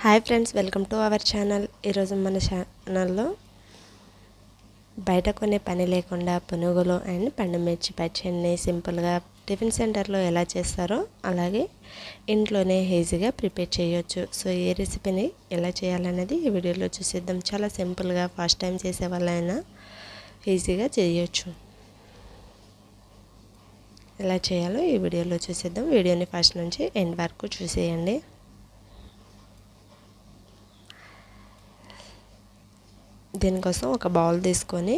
Hi friends, welcome to our channel. ఈరోజు మన ఛానల్లో బయట కొనే పని లేకుండా పునుగులు అండ్ పండుమిర్చి పచ్చడిని సింపుల్గా టిఫిన్ సెంటర్లో ఎలా చేస్తారో అలాగే ఇంట్లోనే ఈజీగా ప్రిపేర్ చేయొచ్చు. సో ఈ రెసిపీని ఎలా చేయాలనేది ఈ వీడియోలో చూసేద్దాం. చాలా సింపుల్గా ఫస్ట్ టైం చేసే వాళ్ళైనా ఈజీగా చేయొచ్చు. ఎలా చేయాలో ఈ వీడియోలో చూసేద్దాం. వీడియోని ఫస్ట్ నుంచి ఎండ్ వరకు చూసేయండి. దీనికోసం ఒక బౌల్ తీసుకొని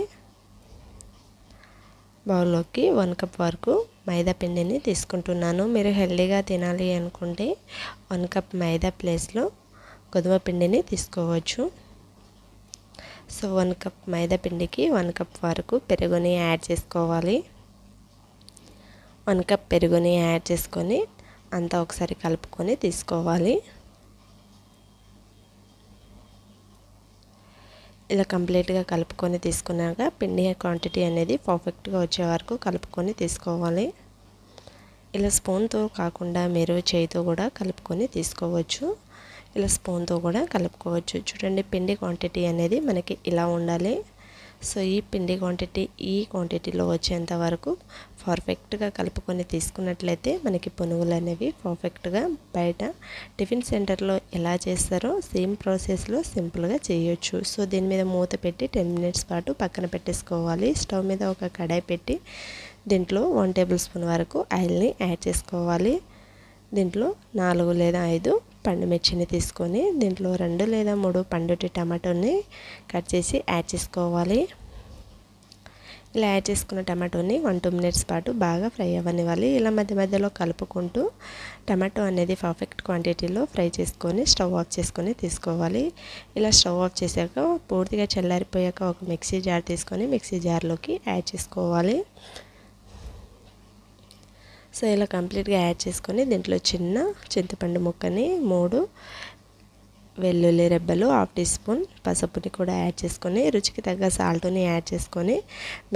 బౌల్లోకి 1 కప్ వరకు మైదా పిండిని తీసుకుంటున్నాను. మీరు హెల్దీగా తినాలి అనుకుంటే 1 కప్ మైదా ప్లేస్లో గోధుమ పిండిని తీసుకోవచ్చు. సో 1 కప్ మైదా పిండికి 1 కప్ వరకు పెరుగుని యాడ్ చేసుకోవాలి. 1 కప్ పెరుగుని యాడ్ చేసుకొని అంతా ఒకసారి కలుపుకొని తీసుకోవాలి. ఇలా కంప్లీట్గా కలుపుకొని తీసుకున్నాక పిండి క్వాంటిటీ అనేది పర్ఫెక్ట్గా వచ్చే వరకు కలుపుకొని తీసుకోవాలి. ఇలా స్పూన్తో కాకుండా మీరు చేయితో కూడా కలుపుకొని తీసుకోవచ్చు. ఇలా స్పూన్తో కూడా కలుపుకోవచ్చు. చూడండి, పిండి క్వాంటిటీ అనేది మనకి ఇలా ఉండాలి. సో ఈ పిండి ఈ క్వాంటిటీలో వచ్చేంత వరకు పర్ఫెక్ట్గా కలుపుకొని తీసుకున్నట్లయితే మనకి పునుగులు అనేవి పర్ఫెక్ట్గా బయట టిఫిన్ సెంటర్లో ఎలా చేస్తారో సేమ్ ప్రాసెస్లో సింపుల్గా చేయొచ్చు. సో దీని మీద మూత పెట్టి 10 మినిట్స్ పాటు పక్కన పెట్టేసుకోవాలి. స్టవ్ మీద ఒక కడాయి పెట్టి దీంట్లో 1 టేబుల్ స్పూన్ వరకు ఆయిల్ని యాడ్ చేసుకోవాలి. దీంట్లో 4 లేదా 5 పండుమిర్చిని తీసుకొని దీంట్లో 2 లేదా 3 పండుటి టమాటోని కట్ చేసి యాడ్ చేసుకోవాలి. ఇలా యాడ్ చేసుకున్న టమాటోని 1-2 మినిట్స్ పాటు బాగా ఫ్రై అవ్వనివ్వాలి. ఇలా మధ్య మధ్యలో కలుపుకుంటూ టమాటో అనేది పర్ఫెక్ట్ క్వాంటిటీలో ఫ్రై చేసుకొని స్టవ్ ఆఫ్ చేసుకొని తీసుకోవాలి. ఇలా స్టవ్ ఆఫ్ చేశాక పూర్తిగా చల్లారిపోయాక ఒక మిక్సీ జార్ తీసుకొని మిక్సీ జార్లోకి యాడ్ చేసుకోవాలి. సో ఇలా కంప్లీట్గా యాడ్ చేసుకొని దీంట్లో చిన్న చింతపండు ముక్కని 3 వెల్లుల్లి రెబ్బలు 1/2 టీ స్పూన్ పసుపుని కూడా యాడ్ చేసుకొని రుచికి తగ్గ సాల్ట్ని యాడ్ చేసుకొని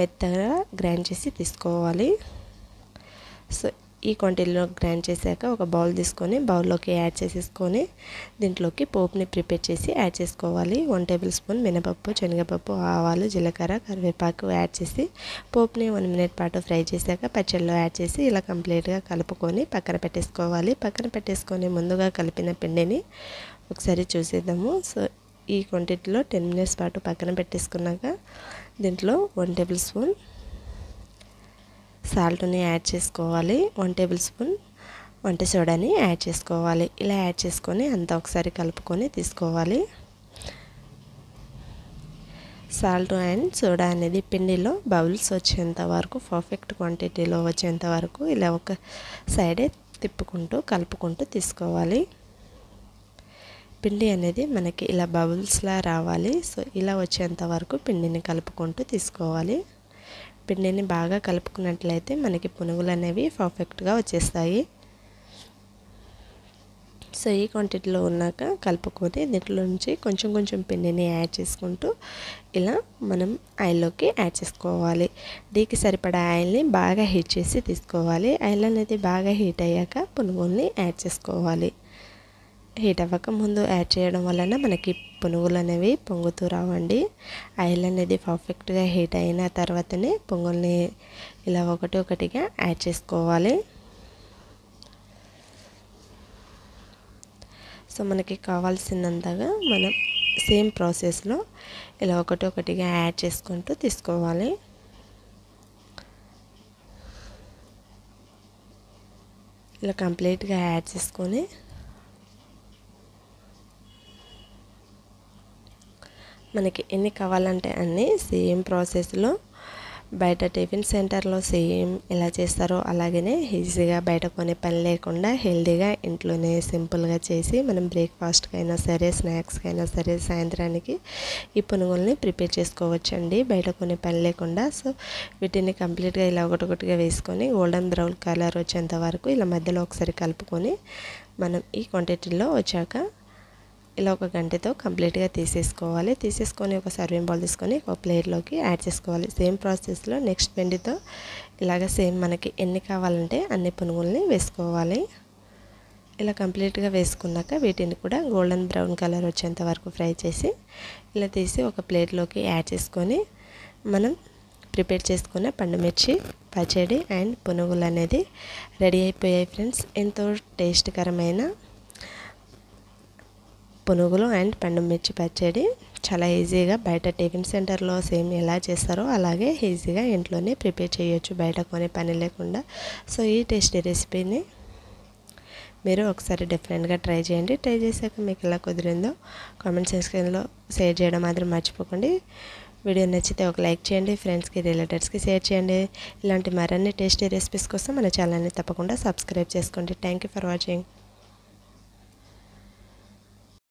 మెత్తగా గ్రైండ్ చేసి తీసుకోవాలి. సో ఈ క్వాంటిటీలో గ్రైండ్ చేశాక ఒక బౌల్ తీసుకొని బౌల్లోకి యాడ్ చేసేసుకొని దీంట్లోకి పోపుని ప్రిపేర్ చేసి యాడ్ చేసుకోవాలి. 1 టేబుల్ స్పూన్ మినపప్పు, శనగపప్పు, ఆవాలు, జీలకర్ర, కరివేపాకు యాడ్ చేసి పోపుని 1 మినిట్ పాటు ఫ్రై చేశాక పచ్చడిలో యాడ్ చేసి ఇలా కంప్లీట్గా కలుపుకొని పక్కన పెట్టేసుకోవాలి. పక్కన పెట్టేసుకొని ముందుగా కలిపిన పిండిని ఒకసారి చూసేద్దాము. సో ఈ క్వాంటిటీలో 10 మినిట్స్ పాటు పక్కన పెట్టేసుకున్నాక దీంట్లో 1 టేబుల్ స్పూన్ సాల్ట్ని యాడ్ చేసుకోవాలి. 1 టేబుల్ స్పూన్ వంట సోడాని యాడ్ చేసుకోవాలి. ఇలా యాడ్ చేసుకొని అంతా ఒకసారి కలుపుకొని తీసుకోవాలి. సాల్ట్ అండ్ సోడా అనేది పిండిలో బబుల్స్ వచ్చేంత వరకు పర్ఫెక్ట్ క్వాంటిటీలో వచ్చేంత వరకు ఇలా ఒక సైడే తిప్పుకుంటూ కలుపుకుంటూ తీసుకోవాలి. పిండి అనేది మనకి ఇలా బబుల్స్లా రావాలి. సో ఇలా వచ్చేంత వరకు పిండిని కలుపుకుంటూ తీసుకోవాలి. పిండిని బాగా కలుపుకున్నట్లయితే మనకి పునుగులు అనేవి పర్ఫెక్ట్గా వచ్చేస్తాయి. సో ఈ క్వాంటిటీలో ఉన్నాక కలుపుకొని దీంట్లో నుంచి కొంచెం కొంచెం పిండిని యాడ్ చేసుకుంటూ ఇలా మనం ఆయిల్లోకి యాడ్ చేసుకోవాలి. డీకి సరిపడా ఆయిల్ని బాగా హీట్ చేసి తీసుకోవాలి. ఆయిల్ అనేది బాగా హీట్ అయ్యాక పునుగుల్ని యాడ్ చేసుకోవాలి. హీట్ అవ్వక ముందు యాడ్ చేయడం వలన మనకి పునుగులు అనేవి పొంగుతూ రావండి. ఆయిల్ అనేది పర్ఫెక్ట్గా హీట్ అయిన తర్వాతనే పునుగుల్ని ఇలా ఒకటిగా యాడ్ చేసుకోవాలి. సో మనకి కావాల్సినంతగా మనం సేమ్ ప్రాసెస్లో ఇలా ఒకటిగా యాడ్ చేసుకుంటూ తీసుకోవాలి. ఇలా కంప్లీట్గా యాడ్ చేసుకొని మనకి ఎన్ని కావాలంటే అన్నీ సేమ్ ప్రాసెస్లో బయట టిఫిన్ సెంటర్లో సేమ్ ఎలా చేస్తారో అలాగనే ఈజీగా బయట కొనే పని లేకుండా హెల్తీగా ఇంట్లోనే సింపుల్గా చేసి మనం బ్రేక్ఫాస్ట్కి అయినా సరే స్నాక్స్కి అయినా సరే సాయంత్రానికి ఈ పునుగుల్ని ప్రిపేర్ చేసుకోవచ్చండి బయట కొనే పని లేకుండా. సో వీటిని కంప్లీట్గా ఇలా ఒకటిగా వేసుకొని గోల్డెన్ బ్రౌన్ కలర్ వచ్చేంత వరకు ఇలా మధ్యలో ఒకసారి కలుపుకొని మనం ఈ క్వాంటిటీలో వచ్చాక ఇలా ఒక గంటతో కంప్లీట్గా తీసేసుకోవాలి. తీసేసుకొని ఒక సర్వింగ్ బౌల్ తీసుకొని ఒక ప్లేట్లోకి యాడ్ చేసుకోవాలి. సేమ్ ప్రాసెస్లో నెక్స్ట్ పిండితో ఇలాగ సేమ్ మనకి ఎన్ని కావాలంటే అన్ని పునుగుల్ని వేసుకోవాలి. ఇలా కంప్లీట్గా వేసుకున్నాక వీటిని కూడా గోల్డెన్ బ్రౌన్ కలర్ వచ్చేంత వరకు ఫ్రై చేసి ఇలా తీసి ఒక ప్లేట్లోకి యాడ్ చేసుకొని మనం ప్రిపేర్ చేసుకున్న పండుమిర్చి పచ్చడి అండ్ పునుగులు అనేది రెడీ అయిపోయాయి ఫ్రెండ్స్. ఎంతో టేస్ట్కరమైన పునుగులు అండ్ పండుమిర్చి పచ్చడి చాలా ఈజీగా బయట టిఫిన్ సెంటర్లో సేమ్ ఎలా చేస్తారో అలాగే ఈజీగా ఇంట్లోనే ప్రిపేర్ చేయొచ్చు, బయట కొనే పని లేకుండా. సో ఈ టేస్టీ రెసిపీని మీరు ఒకసారి డిఫరెంట్గా ట్రై చేయండి. ట్రై చేశాక మీకు ఎలా కుదిరిందో కామెంట్ సెక్షన్లో షేర్ చేయడం మాత్రం మర్చిపోకండి. వీడియో నచ్చితే ఒక లైక్ చేయండి, ఫ్రెండ్స్కి రిలేటివ్స్కి షేర్ చేయండి. ఇలాంటి మరిన్ని టేస్టీ రెసిపీస్ కోసం మన ఛానల్ని తప్పకుండా సబ్స్క్రైబ్ చేసుకోండి. Thank you for watching.